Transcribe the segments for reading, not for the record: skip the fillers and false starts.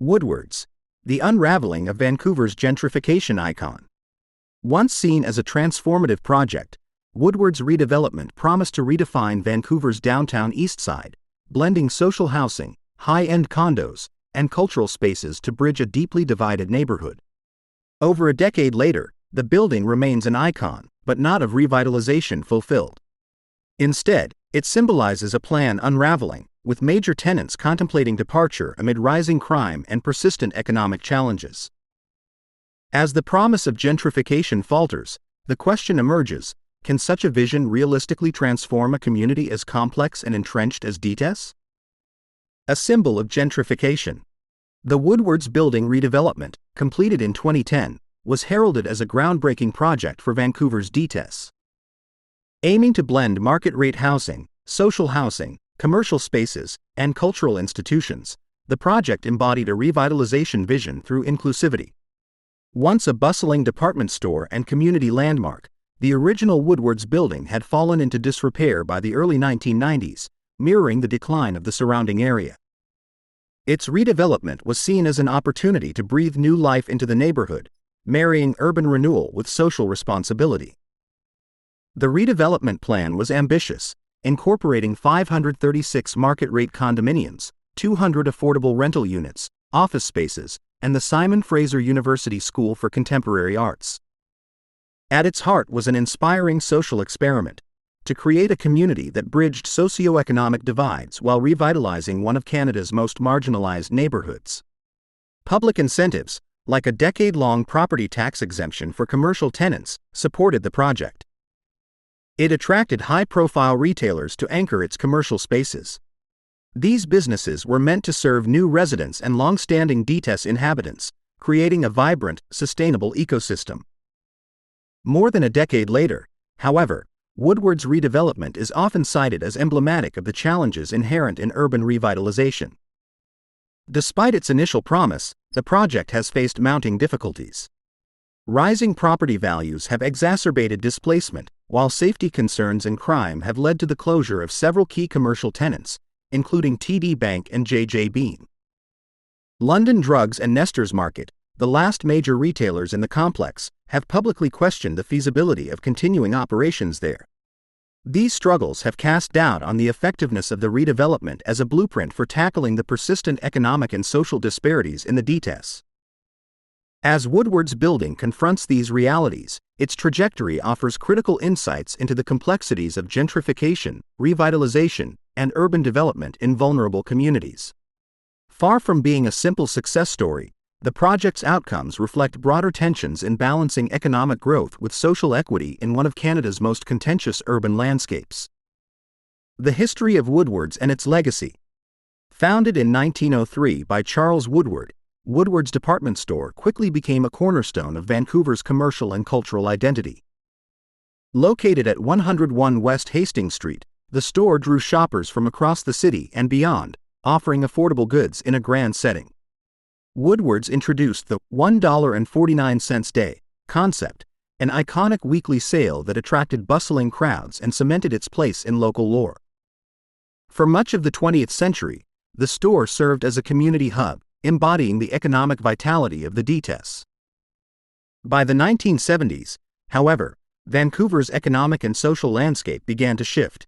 Woodward's, the unraveling of Vancouver's gentrification icon. Once seen as a transformative project, Woodward's redevelopment promised to redefine Vancouver's downtown Eastside, blending social housing, high-end condos, and cultural spaces to bridge a deeply divided neighborhood. Over a decade later, the building remains an icon, but not of revitalization fulfilled. Instead, it symbolizes a plan unraveling, with major tenants contemplating departure amid rising crime and persistent economic challenges. As the promise of gentrification falters, the question emerges, can such a vision realistically transform a community as complex and entrenched as DTES? A symbol of gentrification. The Woodward's building redevelopment, completed in 2010, was heralded as a groundbreaking project for Vancouver's DTES. Aiming to blend market-rate housing, social housing, commercial spaces, and cultural institutions, the project embodied a revitalization vision through inclusivity. Once a bustling department store and community landmark, the original Woodward's building had fallen into disrepair by the early 1990s, mirroring the decline of the surrounding area. Its redevelopment was seen as an opportunity to breathe new life into the neighborhood, marrying urban renewal with social responsibility. The redevelopment plan was ambitious, incorporating 536 market-rate condominiums, 200 affordable rental units, office spaces, and the Simon Fraser University School for Contemporary Arts. At its heart was an inspiring social experiment, to create a community that bridged socioeconomic divides while revitalizing one of Canada's most marginalized neighborhoods. Public incentives, like a decade-long property tax exemption for commercial tenants, supported the project. It attracted high-profile retailers to anchor its commercial spaces. These businesses were meant to serve new residents and long-standing DTES inhabitants, creating a vibrant, sustainable ecosystem. More than a decade later, however, Woodward's redevelopment is often cited as emblematic of the challenges inherent in urban revitalization. Despite its initial promise, the project has faced mounting difficulties. Rising property values have exacerbated displacement, while safety concerns and crime have led to the closure of several key commercial tenants, including TD Bank and JJ Bean. London Drugs and Nestor's Market, the last major retailers in the complex, have publicly questioned the feasibility of continuing operations there. These struggles have cast doubt on the effectiveness of the redevelopment as a blueprint for tackling the persistent economic and social disparities in the DTES. As Woodward's building confronts these realities, its trajectory offers critical insights into the complexities of gentrification, revitalization, and urban development in vulnerable communities. Far from being a simple success story, the project's outcomes reflect broader tensions in balancing economic growth with social equity in one of Canada's most contentious urban landscapes. The history of Woodward's and its legacy. Founded in 1903 by Charles Woodward, Woodward's department store quickly became a cornerstone of Vancouver's commercial and cultural identity. Located at 101 West Hastings Street, the store drew shoppers from across the city and beyond, offering affordable goods in a grand setting. Woodward's introduced the $1.49 day concept, an iconic weekly sale that attracted bustling crowds and cemented its place in local lore. For much of the 20th century, the store served as a community hub, embodying the economic vitality of the DTES. By the 1970s, however, Vancouver's economic and social landscape began to shift.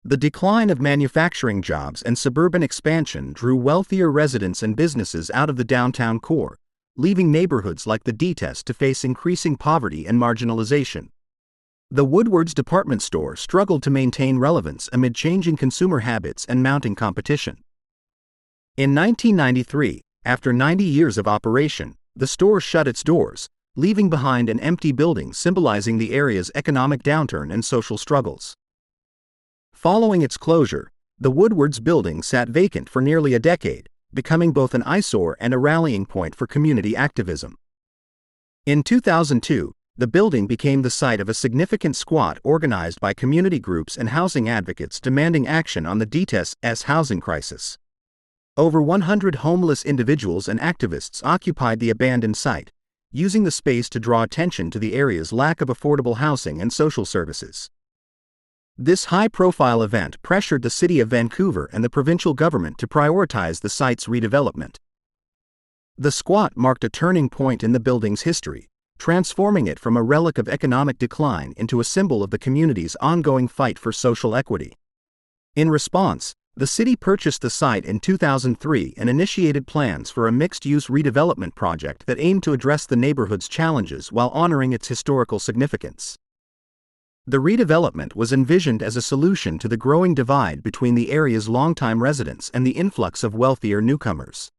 The decline of manufacturing jobs and suburban expansion drew wealthier residents and businesses out of the downtown core, leaving neighborhoods like the DTES to face increasing poverty and marginalization. The Woodward's department store struggled to maintain relevance amid changing consumer habits and mounting competition. In 1993, after 90 years of operation, the store shut its doors, leaving behind an empty building symbolizing the area's economic downturn and social struggles. Following its closure, the Woodward's building sat vacant for nearly a decade, becoming both an eyesore and a rallying point for community activism. In 2002, the building became the site of a significant squat organized by community groups and housing advocates demanding action on the DTES' housing crisis. Over 100 homeless individuals and activists occupied the abandoned site, using the space to draw attention to the area's lack of affordable housing and social services. This high-profile event pressured the City of Vancouver and the provincial government to prioritize the site's redevelopment. The squat marked a turning point in the building's history, transforming it from a relic of economic decline into a symbol of the community's ongoing fight for social equity. In response, the city purchased the site in 2003 and initiated plans for a mixed-use redevelopment project that aimed to address the neighborhood's challenges while honoring its historical significance. The redevelopment was envisioned as a solution to the growing divide between the area's longtime residents and the influx of wealthier newcomers.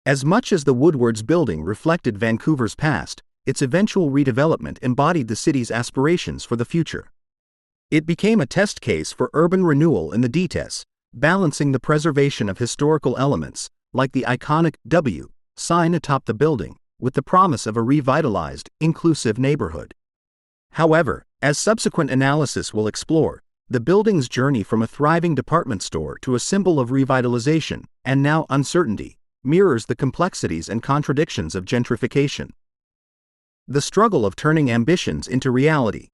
As much as the Woodward's building reflected Vancouver's past, its eventual redevelopment embodied the city's aspirations for the future. It became a test case for urban renewal in the DTS, balancing the preservation of historical elements, like the iconic W sign atop the building, with the promise of a revitalized, inclusive neighborhood. However, as subsequent analysis will explore, the building's journey from a thriving department store to a symbol of revitalization, and now uncertainty, mirrors the complexities and contradictions of gentrification. The struggle of turning ambitions into reality.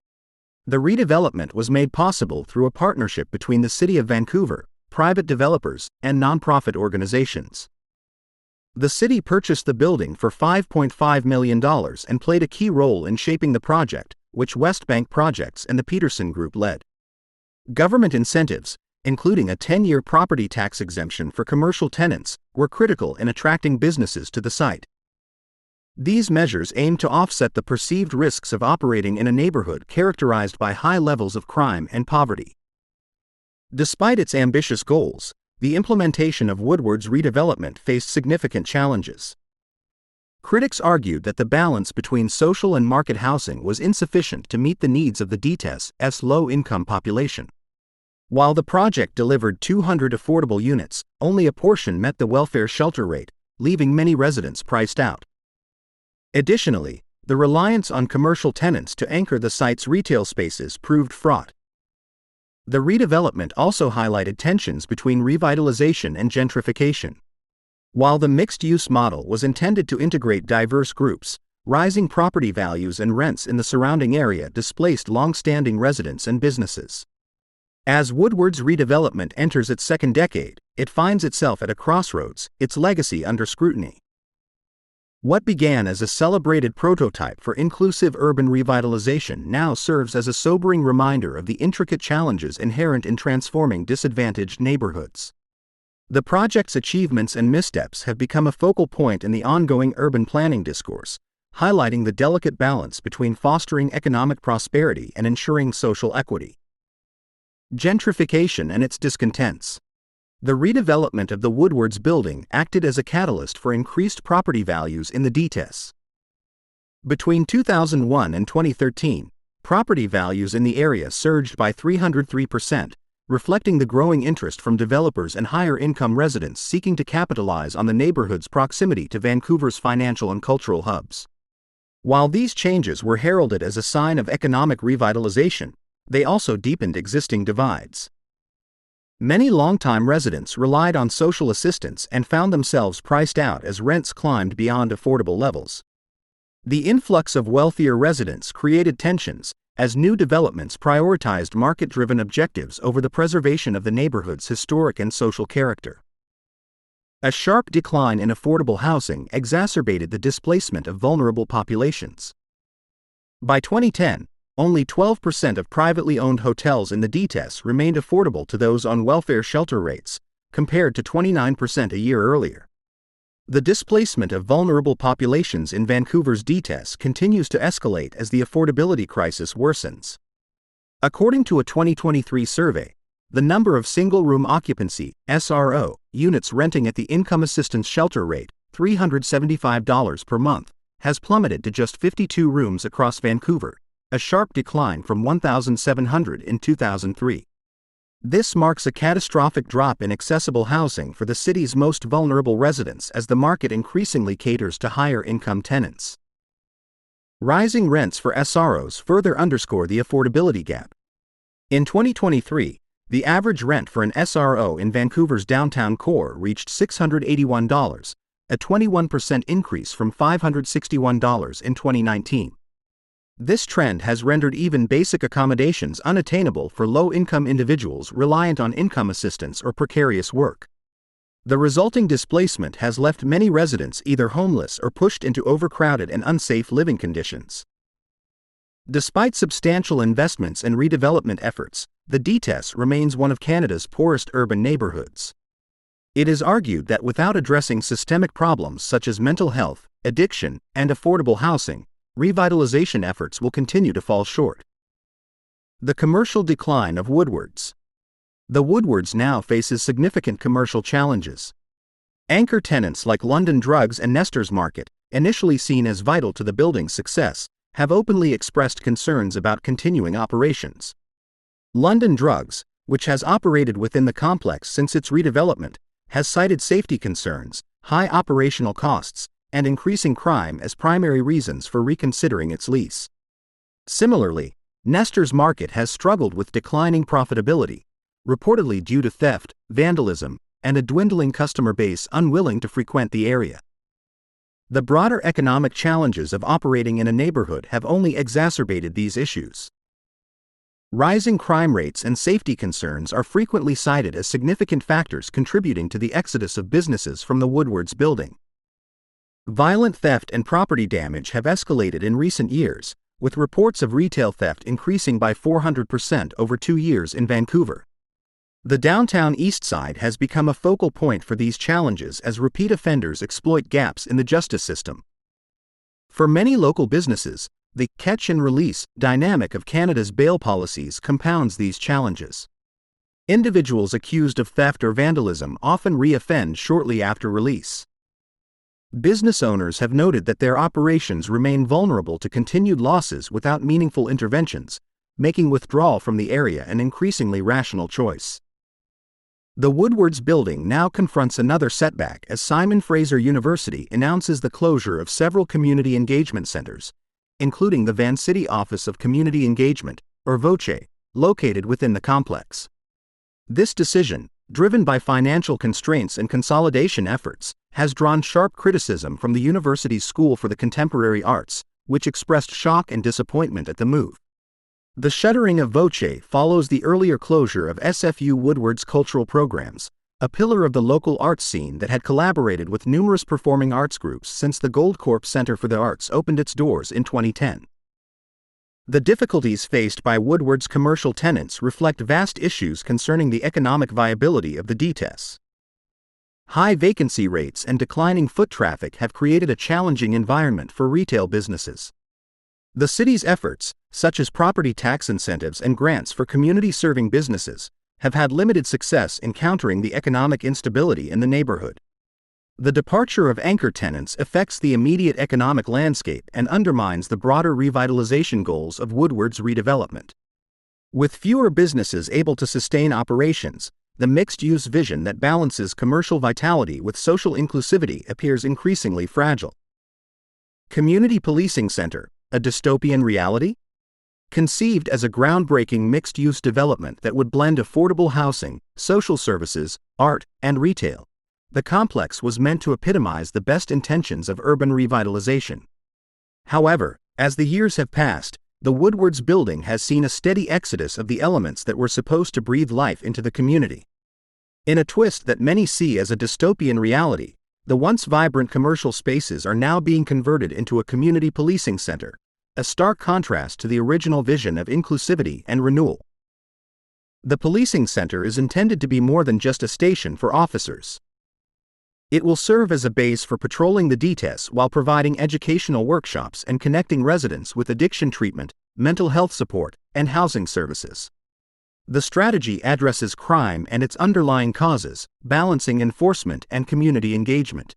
The redevelopment was made possible through a partnership between the City of Vancouver, private developers, and nonprofit organizations. The city purchased the building for $5.5 million and played a key role in shaping the project, which Westbank Projects and the Peterson Group led. Government incentives, including a 10-year property tax exemption for commercial tenants, were critical in attracting businesses to the site. These measures aimed to offset the perceived risks of operating in a neighborhood characterized by high levels of crime and poverty. Despite its ambitious goals, the implementation of Woodward's redevelopment faced significant challenges. Critics argued that the balance between social and market housing was insufficient to meet the needs of the DTS's low-income population. While the project delivered 200 affordable units, only a portion met the welfare shelter rate, leaving many residents priced out. Additionally, the reliance on commercial tenants to anchor the site's retail spaces proved fraught. The redevelopment also highlighted tensions between revitalization and gentrification. While the mixed-use model was intended to integrate diverse groups, rising property values and rents in the surrounding area displaced long-standing residents and businesses. As Woodward's redevelopment enters its second decade, it finds itself at a crossroads, its legacy under scrutiny. What began as a celebrated prototype for inclusive urban revitalization now serves as a sobering reminder of the intricate challenges inherent in transforming disadvantaged neighborhoods. The project's achievements and missteps have become a focal point in the ongoing urban planning discourse, highlighting the delicate balance between fostering economic prosperity and ensuring social equity. Gentrification and its discontents. The redevelopment of the Woodward's building acted as a catalyst for increased property values in the DTS. Between 2001 and 2013, property values in the area surged by 303%, reflecting the growing interest from developers and higher-income residents seeking to capitalize on the neighborhood's proximity to Vancouver's financial and cultural hubs. While these changes were heralded as a sign of economic revitalization, they also deepened existing divides. Many longtime residents relied on social assistance and found themselves priced out as rents climbed beyond affordable levels. The influx of wealthier residents created tensions, as new developments prioritized market-driven objectives over the preservation of the neighborhood's historic and social character. A sharp decline in affordable housing exacerbated the displacement of vulnerable populations. By 2010, only 12% of privately owned hotels in the DTS remained affordable to those on welfare shelter rates, compared to 29% a year earlier. The displacement of vulnerable populations in Vancouver's DTS continues to escalate as the affordability crisis worsens. According to a 2023 survey, the number of single-room occupancy (SRO) units renting at the income assistance shelter rate, $375 per month, has plummeted to just 52 rooms across Vancouver, a sharp decline from 1,700 in 2003. This marks a catastrophic drop in accessible housing for the city's most vulnerable residents as the market increasingly caters to higher-income tenants. Rising rents for SROs further underscore the affordability gap. In 2023, the average rent for an SRO in Vancouver's downtown core reached $681, a 21% increase from $561 in 2019. This trend has rendered even basic accommodations unattainable for low-income individuals reliant on income assistance or precarious work. The resulting displacement has left many residents either homeless or pushed into overcrowded and unsafe living conditions. Despite substantial investments and redevelopment efforts, the Dystopian remains one of Canada's poorest urban neighborhoods. It is argued that without addressing systemic problems such as mental health, addiction, and affordable housing, revitalization efforts will continue to fall short. The commercial decline of Woodwards. The Woodwards now faces significant commercial challenges. Anchor tenants like London Drugs and Nestor's Market, initially seen as vital to the building's success, have openly expressed concerns about continuing operations. London Drugs, which has operated within the complex since its redevelopment, has cited safety concerns, high operational costs, and increasing crime as primary reasons for reconsidering its lease. Similarly, Nestor's Market has struggled with declining profitability, reportedly due to theft, vandalism, and a dwindling customer base unwilling to frequent the area. The broader economic challenges of operating in a neighborhood have only exacerbated these issues. Rising crime rates and safety concerns are frequently cited as significant factors contributing to the exodus of businesses from the Woodwards building. Violent theft and property damage have escalated in recent years, with reports of retail theft increasing by 400% over 2 years in Vancouver. The downtown Eastside has become a focal point for these challenges as repeat offenders exploit gaps in the justice system. For many local businesses, the catch and release dynamic of Canada's bail policies compounds these challenges. Individuals accused of theft or vandalism often re-offend shortly after release. Business owners have noted that their operations remain vulnerable to continued losses without meaningful interventions, making withdrawal from the area an increasingly rational choice. The Woodwards building now confronts another setback as Simon Fraser University announces the closure of several community engagement centers, including the Vancity Office of Community Engagement, or VOCE, located within the complex. This decision, driven by financial constraints and consolidation efforts, has drawn sharp criticism from the university's School for the Contemporary Arts, which expressed shock and disappointment at the move. The shuttering of VOCE follows the earlier closure of SFU Woodward's cultural programs, a pillar of the local arts scene that had collaborated with numerous performing arts groups since the Goldcorp Center for the Arts opened its doors in 2010. The difficulties faced by Woodward's commercial tenants reflect vast issues concerning the economic viability of the Dystopian. High vacancy rates and declining foot traffic have created a challenging environment for retail businesses. The city's efforts, such as property tax incentives and grants for community-serving businesses, have had limited success in countering the economic instability in the neighborhood. The departure of anchor tenants affects the immediate economic landscape and undermines the broader revitalization goals of Woodward's redevelopment. With fewer businesses able to sustain operations, the mixed-use vision that balances commercial vitality with social inclusivity appears increasingly fragile. Community Policing Center, a dystopian reality? Conceived as a groundbreaking mixed-use development that would blend affordable housing, social services, art, and retail, the complex was meant to epitomize the best intentions of urban revitalization. However, as the years have passed, the Woodwards building has seen a steady exodus of the elements that were supposed to breathe life into the community. In a twist that many see as a dystopian reality, the once vibrant commercial spaces are now being converted into a community policing center, a stark contrast to the original vision of inclusivity and renewal. The policing center is intended to be more than just a station for officers. It will serve as a base for patrolling the Dystopian while providing educational workshops and connecting residents with addiction treatment, mental health support, and housing services. The strategy addresses crime and its underlying causes, balancing enforcement and community engagement.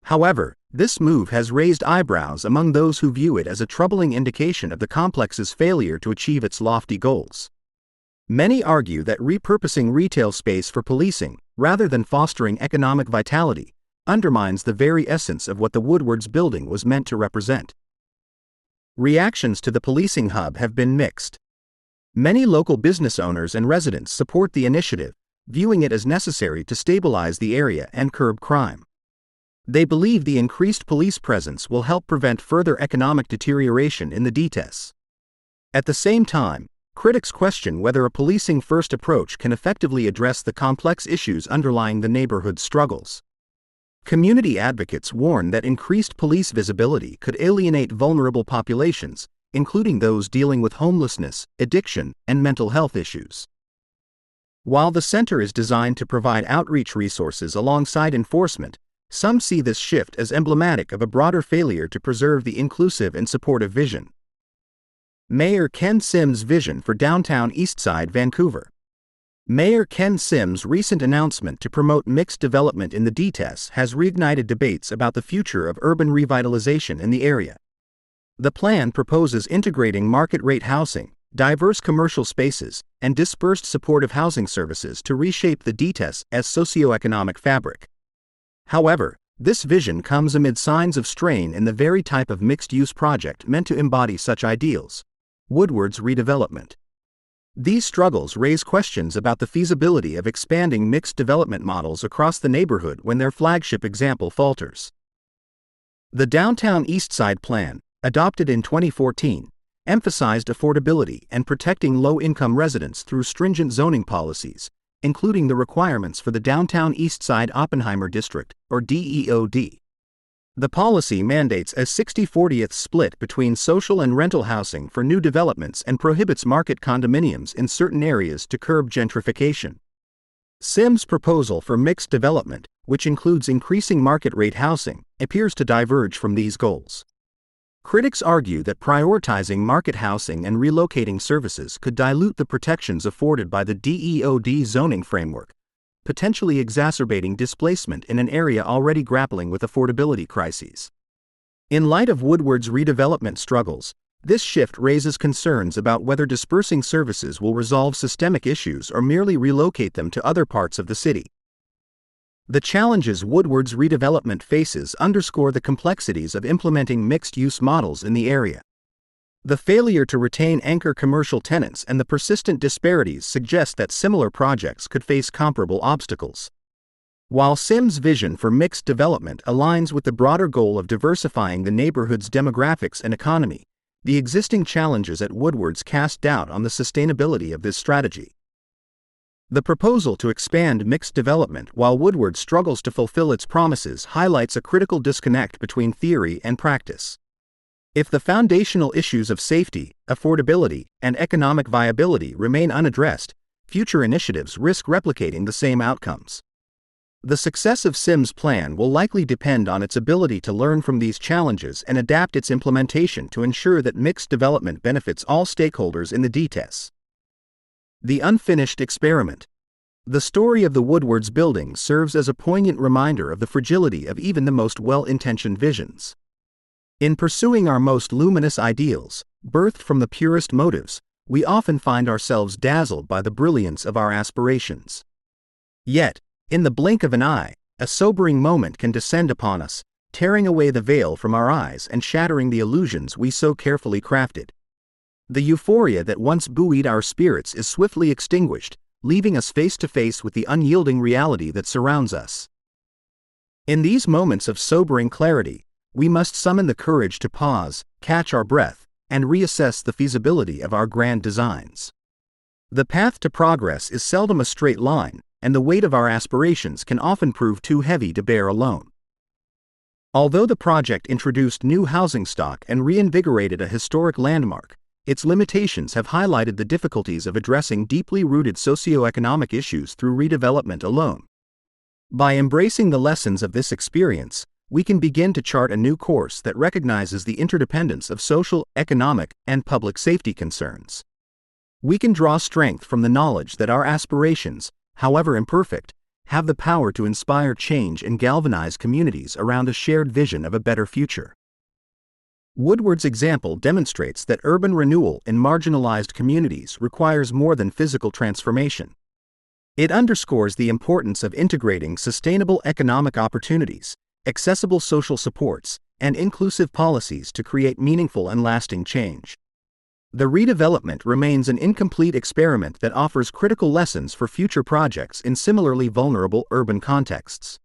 However, this move has raised eyebrows among those who view it as a troubling indication of the complex's failure to achieve its lofty goals. Many argue that repurposing retail space for policing, rather than fostering economic vitality, undermines the very essence of what the Woodwards building was meant to represent. Reactions to the policing hub have been mixed. Many local business owners and residents support the initiative, viewing it as necessary to stabilize the area and curb crime. They believe the increased police presence will help prevent further economic deterioration in the Dystopian. At the same time, Critics question whether a policing-first approach can effectively address the complex issues underlying the neighborhood's struggles. Community advocates warn that increased police visibility could alienate vulnerable populations, including those dealing with homelessness, addiction, and mental health issues. While the center is designed to provide outreach resources alongside enforcement, some see this shift as emblematic of a broader failure to preserve the inclusive and supportive vision. Mayor Ken Sims' vision for downtown Eastside, Vancouver. Mayor Ken Sims' recent announcement to promote mixed development in the DTES has reignited debates about the future of urban revitalization in the area. The plan proposes integrating market-rate housing, diverse commercial spaces, and dispersed supportive housing services to reshape the DTES as socioeconomic fabric. However, this vision comes amid signs of strain in the very type of mixed-use project meant to embody such ideals: Woodward's redevelopment. These struggles raise questions about the feasibility of expanding mixed development models across the neighborhood when their flagship example falters. The Downtown Eastside Plan, adopted in 2014, emphasized affordability and protecting low-income residents through stringent zoning policies, including the requirements for the Downtown Eastside Oppenheimer District, or DEOD. The policy mandates a 60-40th split between social and rental housing for new developments and prohibits market condominiums in certain areas to curb gentrification. Sims' proposal for mixed development, which includes increasing market-rate housing, appears to diverge from these goals. Critics argue that prioritizing market housing and relocating services could dilute the protections afforded by the DEOD zoning framework, potentially exacerbating displacement in an area already grappling with affordability crises. In light of Woodward's redevelopment struggles, this shift raises concerns about whether dispersing services will resolve systemic issues or merely relocate them to other parts of the city. The challenges Woodward's redevelopment faces underscore the complexities of implementing mixed-use models in the area. The failure to retain anchor commercial tenants and the persistent disparities suggest that similar projects could face comparable obstacles. While Sims' vision for mixed development aligns with the broader goal of diversifying the neighborhood's demographics and economy, the existing challenges at Woodward's cast doubt on the sustainability of this strategy. The proposal to expand mixed development while Woodward struggles to fulfill its promises highlights a critical disconnect between theory and practice. If the foundational issues of safety, affordability, and economic viability remain unaddressed, future initiatives risk replicating the same outcomes. The success of Sims' plan will likely depend on its ability to learn from these challenges and adapt its implementation to ensure that mixed development benefits all stakeholders in the DTES. The unfinished experiment. The story of the Woodward's building serves as a poignant reminder of the fragility of even the most well-intentioned visions. In pursuing our most luminous ideals, birthed from the purest motives, we often find ourselves dazzled by the brilliance of our aspirations. Yet, in the blink of an eye, a sobering moment can descend upon us, tearing away the veil from our eyes and shattering the illusions we so carefully crafted. The euphoria that once buoyed our spirits is swiftly extinguished, leaving us face to face with the unyielding reality that surrounds us. In these moments of sobering clarity, we must summon the courage to pause, catch our breath, and reassess the feasibility of our grand designs. The path to progress is seldom a straight line, and the weight of our aspirations can often prove too heavy to bear alone. Although the project introduced new housing stock and reinvigorated a historic landmark, its limitations have highlighted the difficulties of addressing deeply rooted socioeconomic issues through redevelopment alone. By embracing the lessons of this experience, we can begin to chart a new course that recognizes the interdependence of social, economic, and public safety concerns. We can draw strength from the knowledge that our aspirations, however imperfect, have the power to inspire change and galvanize communities around a shared vision of a better future. Woodward's example demonstrates that urban renewal in marginalized communities requires more than physical transformation. It underscores the importance of integrating sustainable economic opportunities, accessible social supports, and inclusive policies to create meaningful and lasting change. The redevelopment remains an incomplete experiment that offers critical lessons for future projects in similarly vulnerable urban contexts.